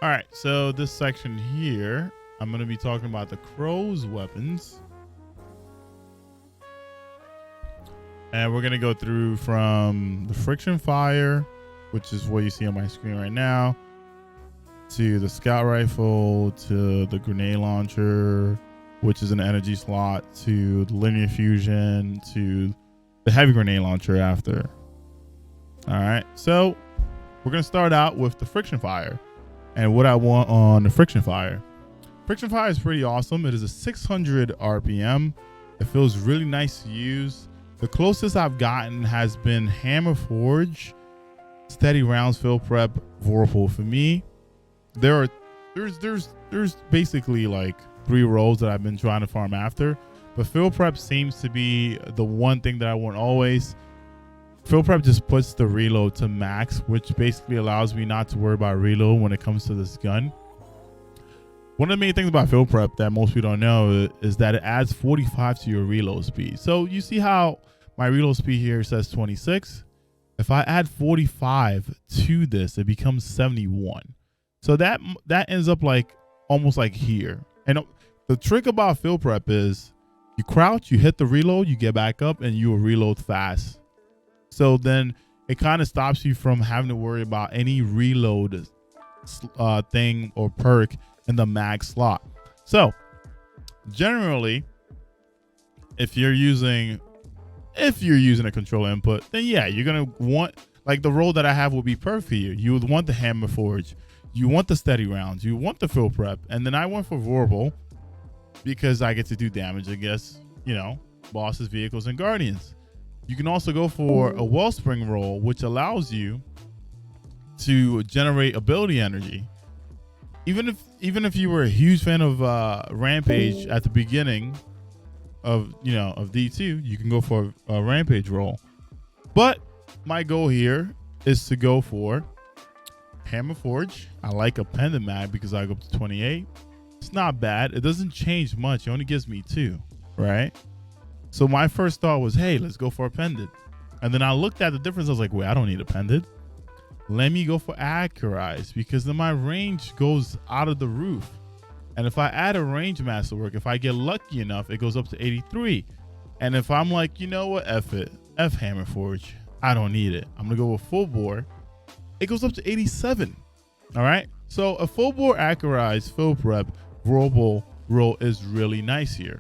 All right, so this section here, I'm going to be talking about the crow's weapons. And we're going to go through from the friction fire, which is what you see on my screen right now, to the scout rifle, to the grenade launcher, which is an energy slot, to the linear fusion, to the heavy grenade launcher after. All right, so we're going to start out with the friction fire and what I want on the friction fire. Friction fire is pretty awesome. It is a 600 RPM. It feels really nice to use. The closest I've gotten has been Hammer Forge, Steady Rounds, Fill Prep, Whirlpool. For me, there's basically like 3 roles that I've been trying to farm after, but Fill Prep seems to be the one thing that I want always. Fill Prep just puts the reload to max, which basically allows me not to worry about reload when it comes to this gun. One of the main things about Fill Prep that most people don't know is that it adds 45 to your reload speed. So you see how my reload speed here says 26. If I add 45 to this, it becomes 71. So that ends up like almost like here. And the trick about Fill Prep is you crouch, you hit the reload, you get back up, and you will reload fast. So then it kind of stops you from having to worry about any reload thing or perk in the mag slot. So generally, if you're using a controller input, then yeah, you're gonna want, like, the role that I have will be perfect for you. You would want the Hammer Forge, you want the Steady Rounds, you want the Fill Prep, and then I went for Vorpal because I get to do damage against, you know, bosses, vehicles, and guardians. You can also go for a Wellspring role, which allows you to generate ability energy. Even if you were a huge fan of Rampage at the beginning of D2, you can go for a Rampage role. But my goal here is to go for Hammer Forge. I like a pendant mag because I go up to 28. It's not bad. It doesn't change much. It only gives me 2, right? So my first thought was, hey, let's go for a pendant. And then I looked at the difference. I was like, wait, I don't need a pendant. Let me go for Accurize, because then my range goes out of the roof. And if I add a range masterwork, if I get lucky enough, it goes up to 83. And if I'm like, you know what, F it, F Hammer Forge, I don't need it, I'm gonna go with full bore, it goes up to 87. All right, so a full bore Accurize, Fill Prep, Whirlpool roll is really nice here.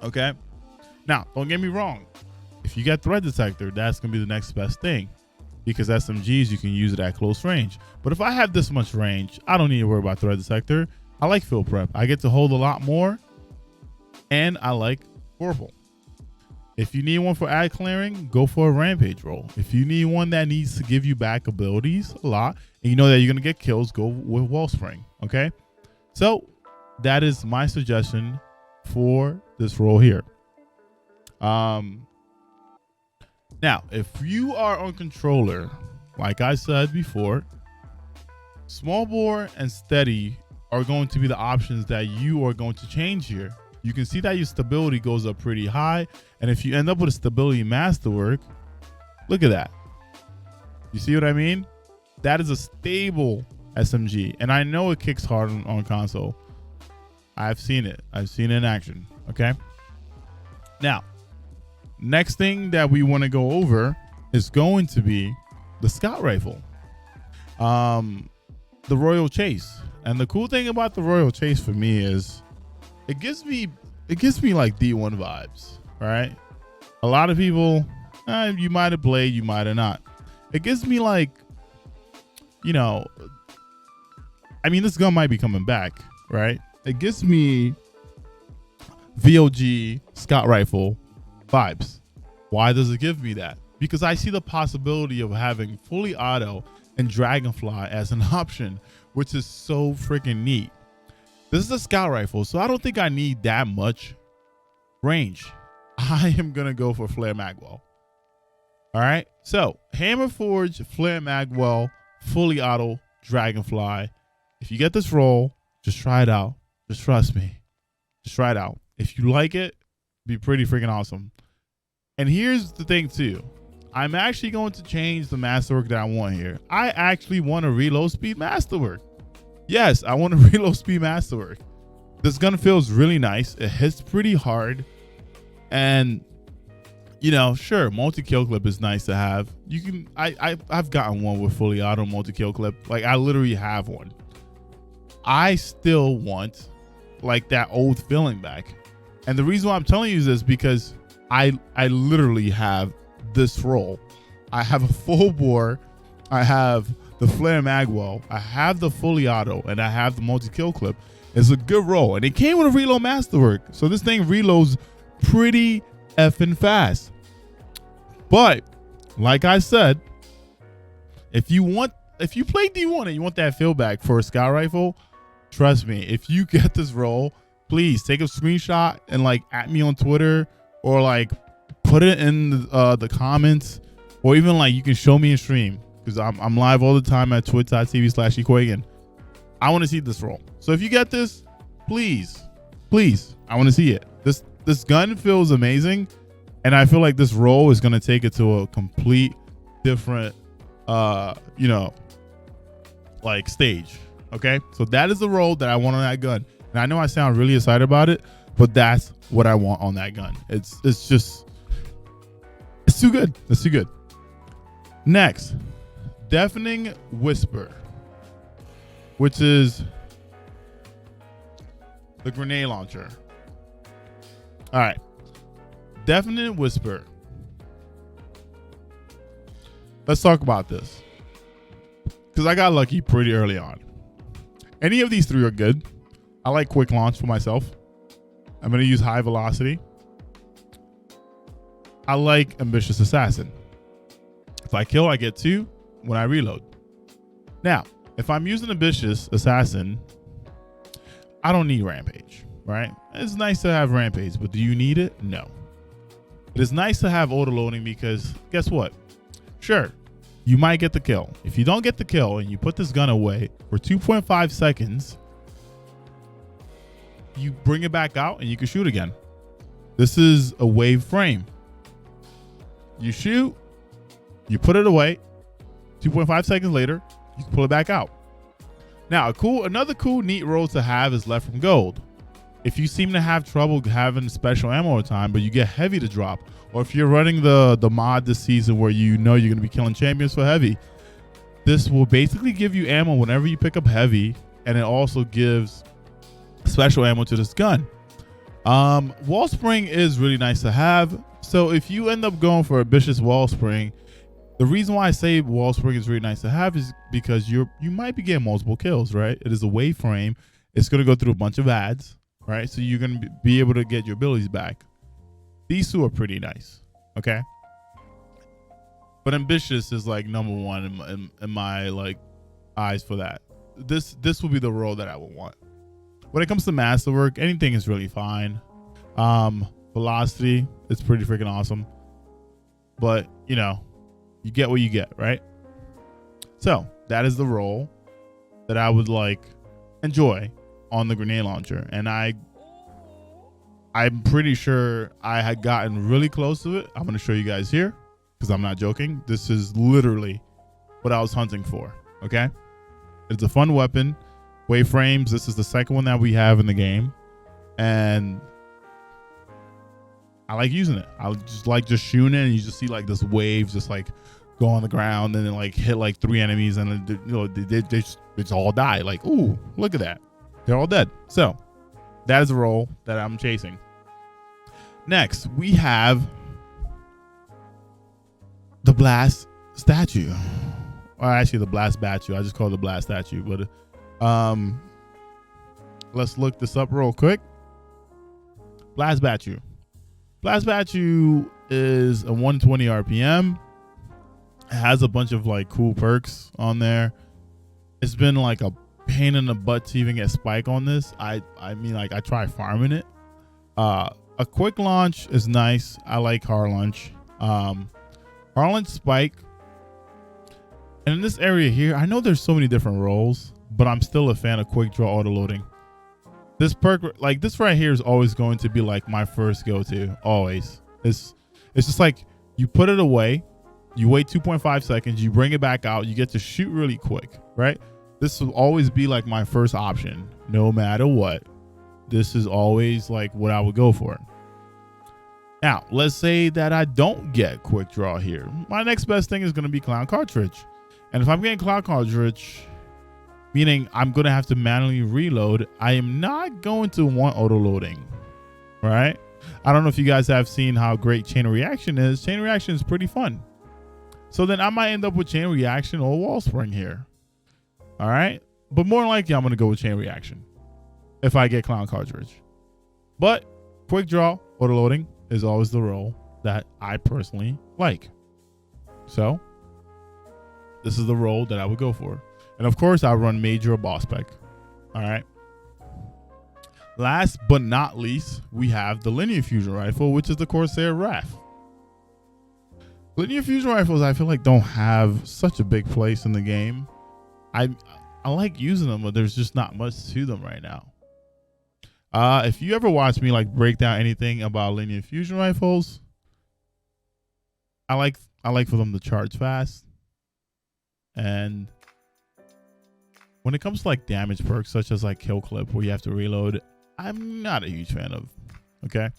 Okay, now don't get me wrong, if you get threat detector, that's gonna be the next best thing, because SMGs, you can use it at close range. But if I have this much range, I don't need to worry about threat detector. I like Fill Prep. I get to hold a lot more, and I like Whirlpool. If you need one for ad clearing, go for a Rampage roll. If you need one that needs to give you back abilities a lot, and you know that you're gonna get kills, go with Wellspring. Okay, so that is my suggestion for this roll here. Now, if you are on controller, like I said before, small bore and steady are going to be the options that you are going to change here. You can see that your stability goes up pretty high, and if you end up with a stability masterwork, look at that. You see what I mean? That is a stable SMG, and I know it kicks hard on console. I've seen it. I've seen it in action. Okay. Now, next thing that we want to go over is going to be the scout rifle, the Royal Chase. And the cool thing about the Royal Chase for me is it gives me like D1 vibes, right? A lot of people, you might have played, you might have not. It gives me like, you know, I mean, this gun might be coming back, right? It gives me VOG scout rifle vibes. Why does it give me that? Because I see the possibility of having fully auto and Dragonfly as an option, which is so freaking neat. This is a scout rifle, so I don't think I need that much range. I am gonna go for Flare Magwell. All right, so Hammer Forge, Flare Magwell, fully auto, Dragonfly. If you get this roll, just try it out. Just trust me. Just try it out. If you like it, it'd be pretty freaking awesome. And here's the thing too. I'm actually going to change the masterwork that I want here. I actually want a reload speed masterwork. Yes, I want to reload speed masterwork. This gun feels really nice. It hits pretty hard. And, you know, sure, multi-kill clip is nice to have. You can, I've gotten one with fully auto multi-kill clip. Like, I literally have one. I still want, like, that old feeling back. And the reason why I'm telling you is this because I literally have this roll. I have a full bore. I have the flare magwell. I have the fully auto, and I have the multi-kill clip. It's a good roll, and it came with a reload masterwork. So this thing reloads pretty effing fast. But like I said, if you play D1 and you want that feel back for a scout rifle, trust me, if you get this roll, please take a screenshot and like at me on Twitter, or like put it in the comments, or even like you can show me in stream, because I'm live all the time at twitch.tv/Ekuegan. I want to see this roll. So if you get this, please, I want to see it. This gun feels amazing, and I feel like this roll is going to take it to a complete different, you know, like stage. Okay, so that is the roll that I want on that gun. And I know I sound really excited about it, but that's what I want on that gun. It's too good. It's too good. Next, Deafening Whisper, which is the grenade launcher. All right, Deafening Whisper. Let's talk about this, because I got lucky pretty early on. Any of these three are good. I like quick launch for myself. I'm going to use high velocity. I like ambitious assassin. If I kill, I get 2 when I reload. Now, if I'm using ambitious assassin, I don't need rampage, right? It's nice to have rampage, but do you need it? No. It is nice to have auto loading, because guess what? Sure, you might get the kill. If you don't get the kill and you put this gun away for 2.5 seconds, you bring it back out and you can shoot again. This is a wave frame. You shoot, you put it away, 2.5 seconds later, you can pull it back out. Now, another cool, neat roll to have is left from gold. If you seem to have trouble having special ammo all the time, but you get heavy to drop, or if you're running the mod this season where you know you're going to be killing champions for heavy, this will basically give you ammo whenever you pick up heavy, and it also gives special ammo to this gun. Wall spring is really nice to have. So if you end up going for ambitious wall spring, the reason why I say wall spring is really nice to have is because you might be getting multiple kills, right? It is a wave frame. It's going to go through a bunch of ads, right? So you're going to be able to get your abilities back. These two are pretty nice, okay? But ambitious is like number one in my like eyes for that. This will be the role that I would want. When it comes to masterwork, anything is really fine. Velocity, it's pretty freaking awesome. But, you know, you get what you get, right? So that is the role that I would like enjoy on the grenade launcher. And I'm pretty sure I had gotten really close to it. I'm going to show you guys here, because I'm not joking. This is literally what I was hunting for, okay? It's a fun weapon. Wave frames, this is the second one that we have in the game, and I like using it. I just like shooting it, and you just see like this wave just like go on the ground and then like hit like 3 enemies, and then, you know, they just all die. Like, ooh, look at that, they're all dead. So that is a role that I'm chasing. Next, we have the blast statue, or actually the blast Battue. I just call it the blast statue, but let's look this up real quick. Blast Battue. Blast Battue is a 120 RPM. It has a bunch of like cool perks on there. It's been like a pain in the butt to even get spike on this. I mean, like, I try farming it. A quick launch is nice. I like hard launch. Hard launch spike. And in this area here, I know there's so many different roles, but I'm still a fan of quick draw auto loading. This perk, like this right here, is always going to be like my first go-to. Always. It's just like you put it away, you wait 2.5 seconds, you bring it back out, you get to shoot really quick, right? this will always be like my first option, no matter what. This is always like what I would go for. Now, let's say that I don't get quick draw here. My next best thing is going to be clown cartridge. And if I'm getting clown cartridge, meaning I'm going to have to manually reload, I am not going to want auto loading, right? I don't know if you guys have seen how great chain reaction is. Chain reaction is pretty fun. So then I might end up with chain reaction or wall spring here. All right. But more than likely, I'm going to go with chain reaction if I get clown cartridge. But quick draw, auto loading is always the role that I personally like. So this is the role that I would go for. And of course, I run major or boss spec. All right. Last but not least, we have the linear fusion rifle, which is the Corsair RAF. Linear fusion rifles, I feel like, don't have such a big place in the game. I like using them, but there's just not much to them right now. If you ever watch me like break down anything about linear fusion rifles, I like for them to charge fast. And when it comes to like damage perks such as like kill clip where you have to reload, I'm not a huge fan of. Okay.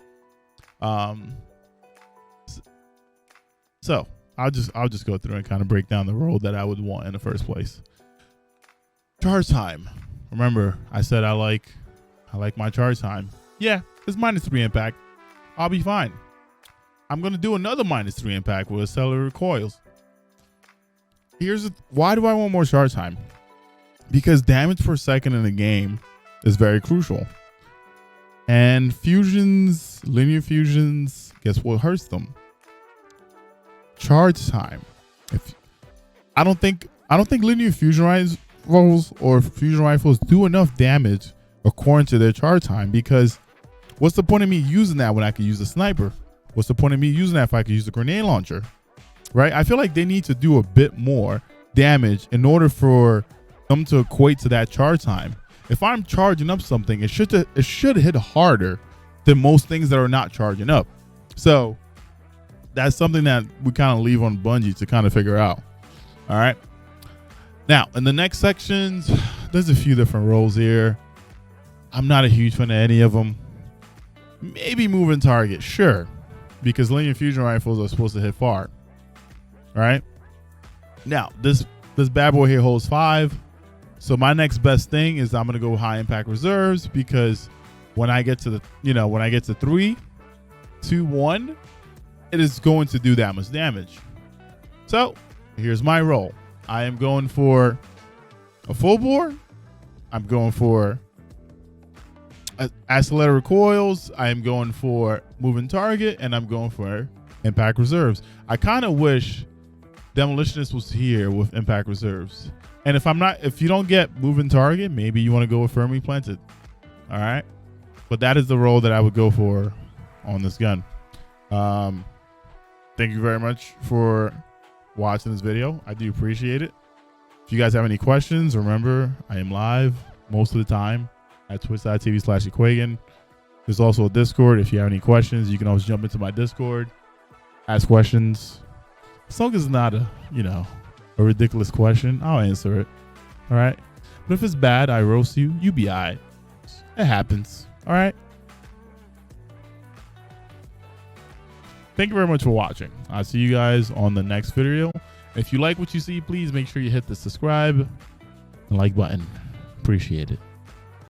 So I'll just go through and kind of break down the role that I would want in the first place. Charge time. Remember, I said I like my charge time. Yeah, it's -3 impact. I'll be fine. I'm gonna do another -3 impact with accelerated recoils. Why do I want more charge time? Because damage per second in the game is very crucial. And fusions, linear fusions, guess what hurts them? Charge time. I don't think linear fusion rifles or fusion rifles do enough damage according to their charge time, because what's the point of me using that when I could use a sniper? What's the point of me using that if I could use a grenade launcher? Right? I feel like they need to do a bit more damage in order for them to equate to that charge time. If I'm charging up something, it should hit harder than most things that are not charging up. So that's something that we kind of leave on Bungie to kind of figure out. All right. Now, in the next sections, there's a few different roles here. I'm not a huge fan of any of them. Maybe moving target, sure, because linear fusion rifles are supposed to hit far. All right. Now, this bad boy here holds 5. So my next best thing is I'm gonna go high impact reserves, because when I get to when I get to 3, 2, 1, it is going to do that much damage. So here's my role. I am going for a full bore. I'm going for accelerated recoils. I am going for moving target, and I'm going for impact reserves. I kind of wish Demolitionist was here with impact reserves. And if you don't get moving target, maybe you want to go with firmly planted. All right. But that is the role that I would go for on this gun. Thank you very much for watching this video. I do appreciate it. If you guys have any questions, remember, I am live most of the time at twitch.tv/Ekuegan. There's also a Discord. If you have any questions, you can always jump into my Discord, ask questions. As long as it's not a ridiculous question, I'll answer it. All right. But if it's bad, I roast you. You be all right. It happens. All right. Thank you very much for watching. I'll see you guys on the next video. If you like what you see, please make sure you hit the subscribe and like button. Appreciate it.